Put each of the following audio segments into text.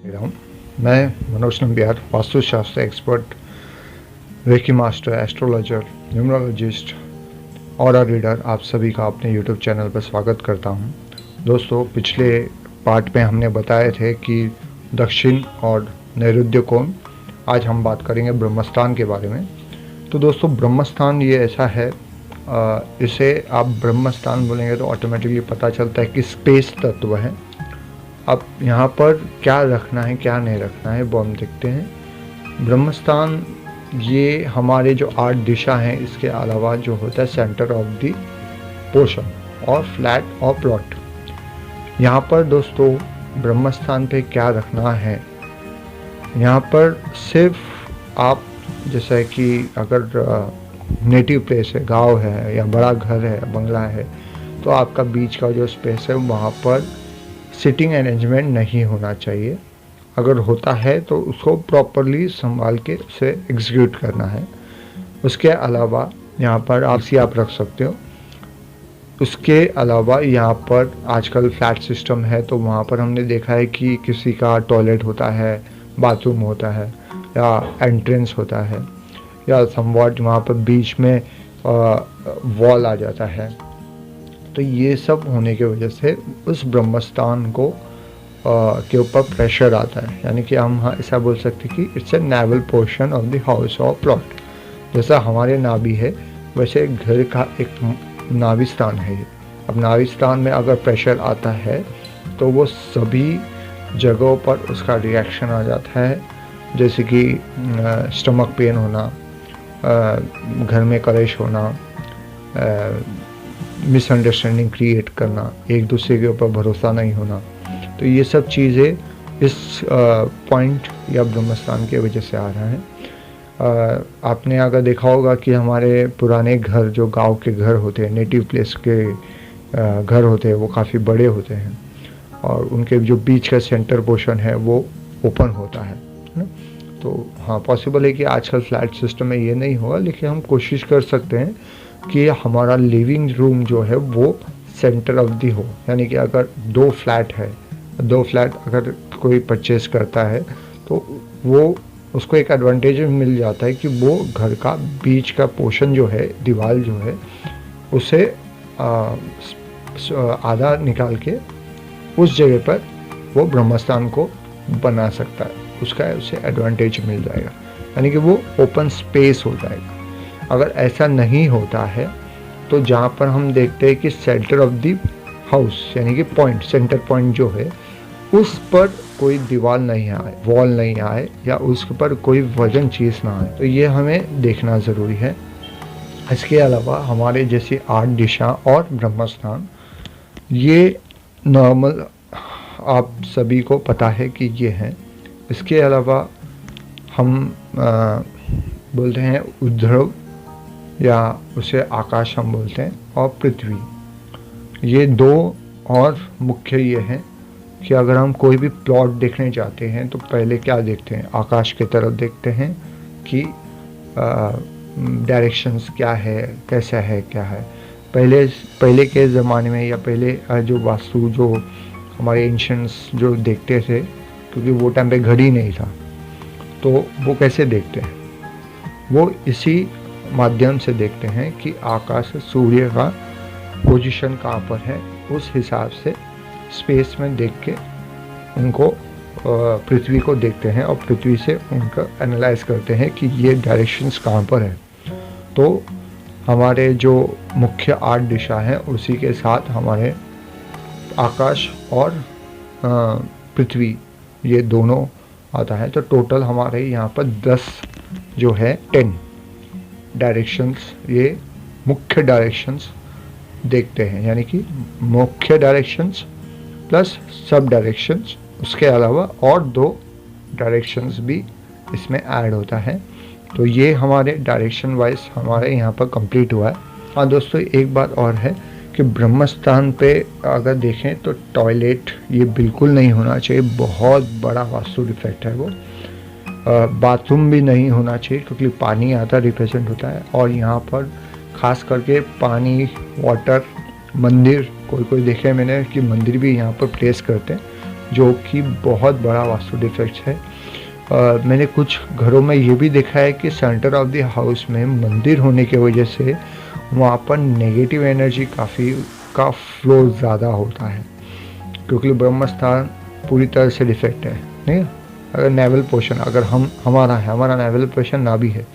हूँ। मैं Manoj Nambiar, vastushastra expert, reiki master, astrologer, numerologist और रीडर आप सभी का अपने यूट्यूब चैनल पर स्वागत करता हूँ। दोस्तों, पिछले पार्ट में हमने बताए थे कि दक्षिण और नैऋत्य कोण। आज हम बात करेंगे ब्रह्मस्थान के बारे में। तो दोस्तों, ब्रह्मस्थान ये ऐसा है, इसे आप ब्रह्मस्थान बोलेंगे तो ऑटोमेटिकली पता चलता है कि स्पेस तत्व है। अब यहाँ पर क्या रखना है क्या नहीं रखना है वो हम देखते हैं। ब्रह्मस्थान ये हमारे जो 8 दिशा हैं, इसके अलावा जो होता है सेंटर ऑफ द पोर्शन और फ्लैट और प्लॉट। यहाँ पर दोस्तों ब्रह्मस्थान पे क्या रखना है, यहाँ पर सिर्फ आप जैसे कि अगर नेटिव प्लेस है, गांव है या बड़ा घर है, बंगला है, तो आपका बीच का जो स्पेस है वहाँ पर सिटिंग अरेंजमेंट नहीं होना चाहिए। अगर होता है तो उसको प्रॉपरली संभाल के उसे एग्जीक्यूट करना है। उसके अलावा यहाँ पर आप रख सकते हो। उसके अलावा यहाँ पर आजकल फ्लैट सिस्टम है, तो वहाँ पर हमने देखा है कि किसी का टॉयलेट होता है, बाथरूम होता है या एंट्रेंस होता है, या समवॉट वहाँ पर बीच में वॉल आ जाता है। तो ये सब होने की वजह से उस ब्रह्मस्थान को के ऊपर प्रेशर आता है। यानी कि हम ऐसा बोल सकते हैं कि it's a naval portion of the house of plot. जैसा हमारे नाभि है वैसे घर का एक नाभि स्थान है। अब नाभि स्थान में अगर प्रेशर आता है तो वो सभी जगहों पर उसका रिएक्शन आ जाता है। जैसे कि स्टमक पेन होना, घर में कलेश होना, मिसअंडरस्टैंडिंग क्रिएट करना, एक दूसरे के ऊपर भरोसा नहीं होना। तो ये सब चीज़ें इस पॉइंट या ब्रह्मस्थान की वजह से आ रहा है। आपने अगर देखा होगा कि हमारे पुराने घर, जो गांव के घर होते हैं, नेटिव प्लेस के घर होते हैं, वो काफ़ी बड़े होते हैं और उनके जो बीच का सेंटर पोर्शन है वो ओपन होता है ना। तो हाँ, पॉसिबल है कि आजकल फ्लैट सिस्टम में ये नहीं होगा, लेकिन हम कोशिश कर सकते हैं कि हमारा लिविंग रूम जो है वो सेंटर ऑफ दी हो। यानी कि अगर 2 फ्लैट है, 2 फ्लैट अगर कोई परचेस करता है तो वो उसको एक एडवांटेज मिल जाता है कि वो घर का बीच का पोर्शन जो है, दीवार जो है, उसे आधा निकाल के उस जगह पर वो ब्रह्मस्थान को बना सकता है। उसका उसे एडवांटेज मिल जाएगा, यानी कि वो ओपन स्पेस हो जाएगा। अगर ऐसा नहीं होता है तो जहाँ पर हम देखते हैं कि सेंटर ऑफ द हाउस यानी कि पॉइंट, सेंटर पॉइंट जो है, उस पर कोई दीवार नहीं आए, वॉल नहीं आए, या उस पर कोई वजन चीज़ ना आए, तो ये हमें देखना ज़रूरी है। इसके अलावा हमारे जैसे 8 दिशा और ब्रह्मस्थान, ये नॉर्मल आप सभी को पता है कि ये हैं। इसके अलावा हम बोलते हैं ऊर्ध्व, या उसे आकाश हम बोलते हैं, और पृथ्वी। ये 2 और मुख्य ये हैं कि अगर हम कोई भी प्लॉट देखने जाते हैं तो पहले क्या देखते हैं, आकाश की तरफ देखते हैं कि डायरेक्शंस क्या है, कैसा है, क्या है। पहले के ज़माने में या पहले जो वास्तु जो हमारे एंशियंट्स जो देखते थे, क्योंकि वो टाइम पे घड़ी नहीं था, तो वो कैसे देखते हैं, वो इसी माध्यम से देखते हैं कि आकाश से सूर्य का पोजीशन कहाँ पर है, उस हिसाब से स्पेस में देख के उनको पृथ्वी को देखते हैं और पृथ्वी से उनका एनालाइज करते हैं कि ये डायरेक्शंस कहाँ पर है। तो हमारे जो मुख्य 8 दिशा हैं उसी के साथ हमारे आकाश और पृथ्वी, ये दोनों आता है। तो टोटल हमारे यहाँ पर 10 जो है 10 डायरेक्शंस, ये मुख्य डायरेक्शंस देखते हैं। यानी कि मुख्य डायरेक्शंस प्लस सब डायरेक्शंस, उसके अलावा और 2 डायरेक्शंस भी इसमें ऐड होता है। तो ये हमारे डायरेक्शन वाइज हमारे यहाँ पर कंप्लीट हुआ है। हाँ दोस्तों, एक बात और है कि ब्रह्मस्थान पे अगर देखें तो टॉयलेट ये बिल्कुल नहीं होना चाहिए, बहुत बड़ा वास्तु डिफेक्ट है वो। बाथरूम भी नहीं होना चाहिए, क्योंकि पानी आता रिप्रेजेंट होता है, और यहाँ पर खास करके पानी, वाटर, मंदिर, कोई देखे मैंने कि मंदिर भी यहाँ पर प्लेस करते हैं, जो कि बहुत बड़ा वास्तु डिफेक्ट है। मैंने कुछ घरों में ये भी देखा है कि सेंटर ऑफ द हाउस में मंदिर होने की वजह से वहाँ पर नेगेटिव एनर्जी का फ्लो ज़्यादा होता है, क्योंकि ब्रह्म स्थान पूरी तरह से डिफेक्ट है। नहीं, अगर नेवल पोर्शन अगर हमारा नेवल पोर्शन नाभि है,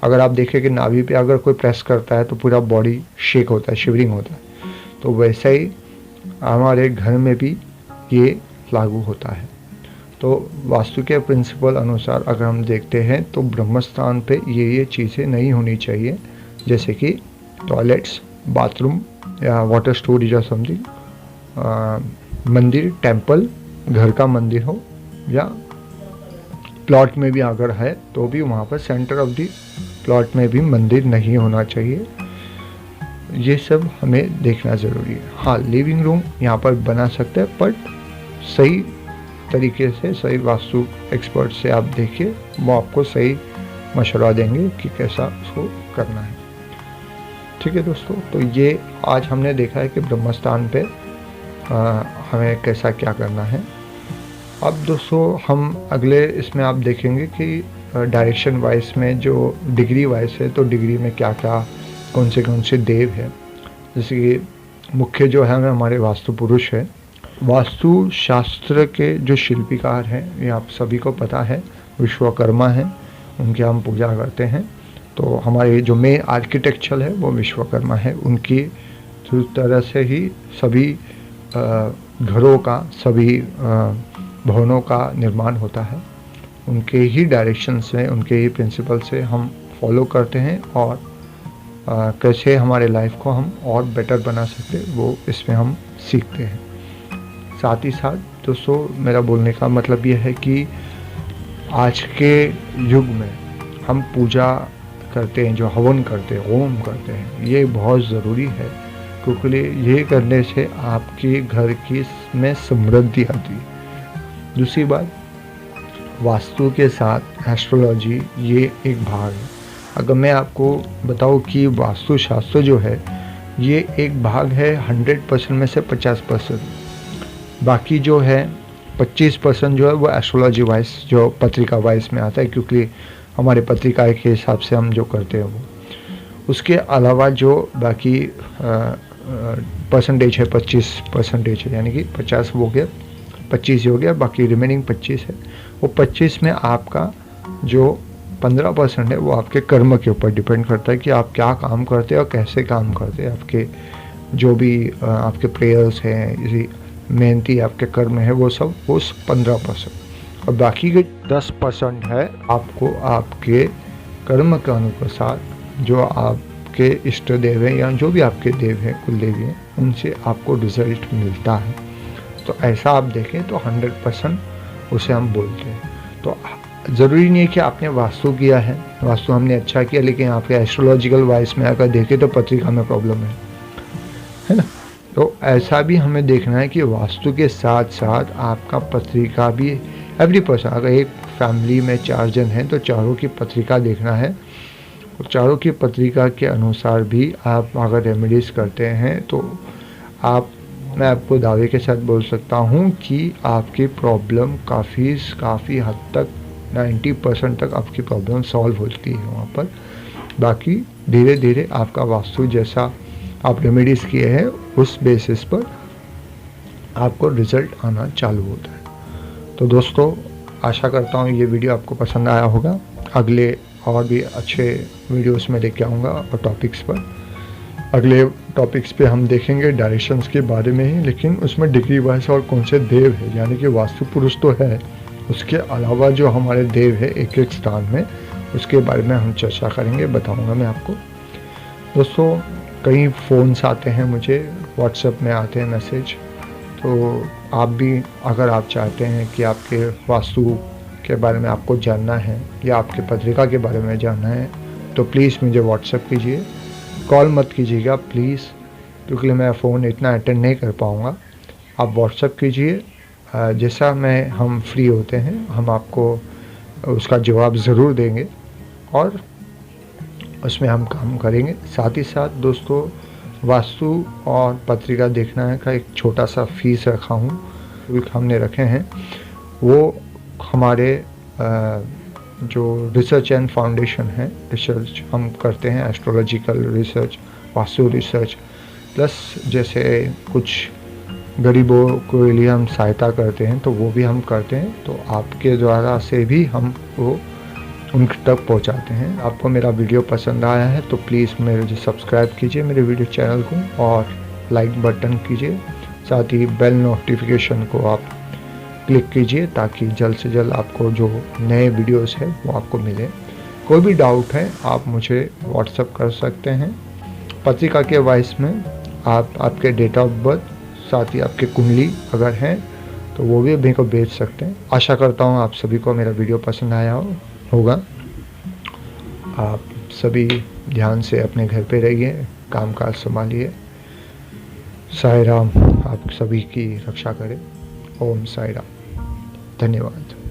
अगर आप देखें कि नाभि पे अगर कोई प्रेस करता है तो पूरा बॉडी शेक होता है, शिवरिंग होता है, तो वैसे ही हमारे घर में भी ये लागू होता है। तो वास्तु के प्रिंसिपल अनुसार अगर हम देखते हैं तो ब्रह्म स्थान पे ये चीज़ें नहीं होनी चाहिए, जैसे कि टॉयलेट्स, बाथरूम या वाटर स्टोरेज या समथिंग। मंदिर, टेम्पल, घर का मंदिर हो या प्लॉट में भी अगर है तो भी वहाँ पर सेंटर ऑफ द प्लॉट में भी मंदिर नहीं होना चाहिए। ये सब हमें देखना ज़रूरी है। हाँ, लिविंग रूम यहाँ पर बना सकते हैं, बट सही तरीके से, सही वास्तु एक्सपर्ट से आप देखिए, वो आपको सही मशवरा देंगे कि कैसा उसको करना है। ठीक है दोस्तों, तो ये आज हमने देखा है कि ब्रह्म स्थान पे हमें कैसा क्या करना है। अब दोस्तों हम अगले इसमें आप देखेंगे कि डायरेक्शन वाइज में जो डिग्री वाइज है, तो डिग्री में क्या क्या कौन से देव है। जैसे कि मुख्य जो है हमारे वास्तु पुरुष है। वास्तु शास्त्र के जो शिल्पीकार हैं, ये आप सभी को पता है, विश्वकर्मा हैं, उनकी हम पूजा करते हैं। तो हमारे जो मेन आर्किटेक्चर है वो विश्वकर्मा है। उनकी तरह से ही सभी घरों का, सभी भवनों का निर्माण होता है। उनके ही डायरेक्शन से, उनके ही प्रिंसिपल से हम फॉलो करते हैं, और कैसे हमारे लाइफ को हम और बेटर बना सकते वो इसमें हम सीखते हैं। साथ ही साथ दोस्तों मेरा बोलने का मतलब ये है कि आज के युग में हम पूजा करते हैं, जो हवन करते हैं, होम करते हैं, ये बहुत ज़रूरी है, क्योंकि ये करने से आपके घर की में समृद्धि आती है। दूसरी बात, वास्तु के साथ एस्ट्रोलॉजी ये एक भाग है। अगर मैं आपको बताऊं कि वास्तु शास्त्र जो है ये एक भाग है 100% में से 50%, बाकी जो है 25% जो है वो एस्ट्रोलॉजी वाइज, जो पत्रिका वाइज में आता है, क्योंकि हमारे पत्रिका के हिसाब से हम जो करते हैं वो। उसके अलावा जो बाकी परसेंटेज है 25% है, यानी कि 50 हो गया, 25 हो गया, बाकी रिमेनिंग 25 है। वो 25 में आपका जो 15% है वो आपके कर्म के ऊपर डिपेंड करता है कि आप क्या काम करते हैं और कैसे काम करते हैं। आपके जो भी आपके प्रेयर्स हैं, इसी मेहनती आपके कर्म है, वो सब उस 15%, और बाकी के 10% है आपको आपके कर्म के अनुसार जो आपके इष्ट देव हैं या जो भी आपके देव हैं, कुल देवी हैं, उनसे आपको रिजल्ट मिलता है। तो ऐसा आप देखें तो 100% उसे हम बोलते हैं। तो ज़रूरी नहीं है कि आपने वास्तु किया है, वास्तु हमने अच्छा किया, लेकिन आपके एस्ट्रोलॉजिकल वाइज में अगर देखें तो पत्रिका में प्रॉब्लम है ना। तो ऐसा भी हमें देखना है कि वास्तु के साथ साथ आपका पत्रिका भी, एवरी पर्सन, अगर एक फैमिली में 4 जन हैं तो चारों की पत्रिका देखना है, और चारों की पत्रिका के अनुसार भी आप अगर रेमेडीज़ करते हैं तो मैं आपको दावे के साथ बोल सकता हूँ कि आपकी प्रॉब्लम काफ़ी हद तक 90% तक आपकी प्रॉब्लम सॉल्व होती है वहाँ पर। बाकी धीरे धीरे आपका वास्तु जैसा आप रेमेडीज़ किए हैं उस बेसिस पर आपको रिज़ल्ट आना चालू होता है। तो दोस्तों आशा करता हूँ ये वीडियो आपको पसंद आया होगा। अगले और भी अच्छे वीडियोस में लेके आऊँगा और टॉपिक्स पर। अगले टॉपिक्स पे हम देखेंगे डायरेक्शंस के बारे में ही, लेकिन उसमें डिग्री वाइज और कौन से देव है, यानी कि वास्तु पुरुष तो है, उसके अलावा जो हमारे देव है एक एक स्थान में, उसके बारे में हम चर्चा करेंगे, बताऊंगा मैं आपको। दोस्तों कई फ़ोन्स आते हैं मुझे, व्हाट्सएप में आते हैं मैसेज, तो आप भी अगर आप चाहते हैं कि आपके वास्तु के बारे में आपको जानना है या आपके पत्रिका के बारे में जानना है, तो प्लीज़ मुझे व्हाट्सएप कीजिए। कॉल मत कीजिएगा प्लीज़, क्योंकि मैं फ़ोन इतना अटेंड नहीं कर पाऊँगा। आप व्हाट्सएप कीजिए, जैसा हम फ्री होते हैं हम आपको उसका जवाब ज़रूर देंगे और उसमें हम काम करेंगे। साथ ही साथ दोस्तों वास्तु और पत्रिका देखना का एक छोटा सा फीस रखा हूँ, हमने रखे हैं वो हमारे जो रिसर्च एंड फाउंडेशन है, रिसर्च हम करते हैं, astrological research, vastu research, plus जैसे कुछ गरीबों के लिए हम सहायता करते हैं तो वो भी हम करते हैं। तो आपके द्वारा से भी हम वो उन तक पहुंचाते हैं। आपको मेरा वीडियो पसंद आया है तो प्लीज़ मेरे सब्सक्राइब कीजिए मेरे वीडियो चैनल को और लाइक बटन कीजिए, साथ ही बेल नोटिफिकेशन को आप क्लिक कीजिए ताकि जल्द से जल्द आपको जो नए वीडियोस है वो आपको मिले। कोई भी डाउट है आप मुझे व्हाट्सअप कर सकते हैं। पत्रिका के वॉइस में आप आपके डेट ऑफ बर्थ, साथ ही आपके कुंडली अगर हैं तो वो भी मेरे को भेज सकते हैं। आशा करता हूँ आप सभी को मेरा वीडियो पसंद आया होगा। आप सभी ध्यान से अपने घर पे रहिए, कामकाज संभालिए। साईं राम आप सभी की रक्षा करें। ओम साईं राम। धन्यवाद।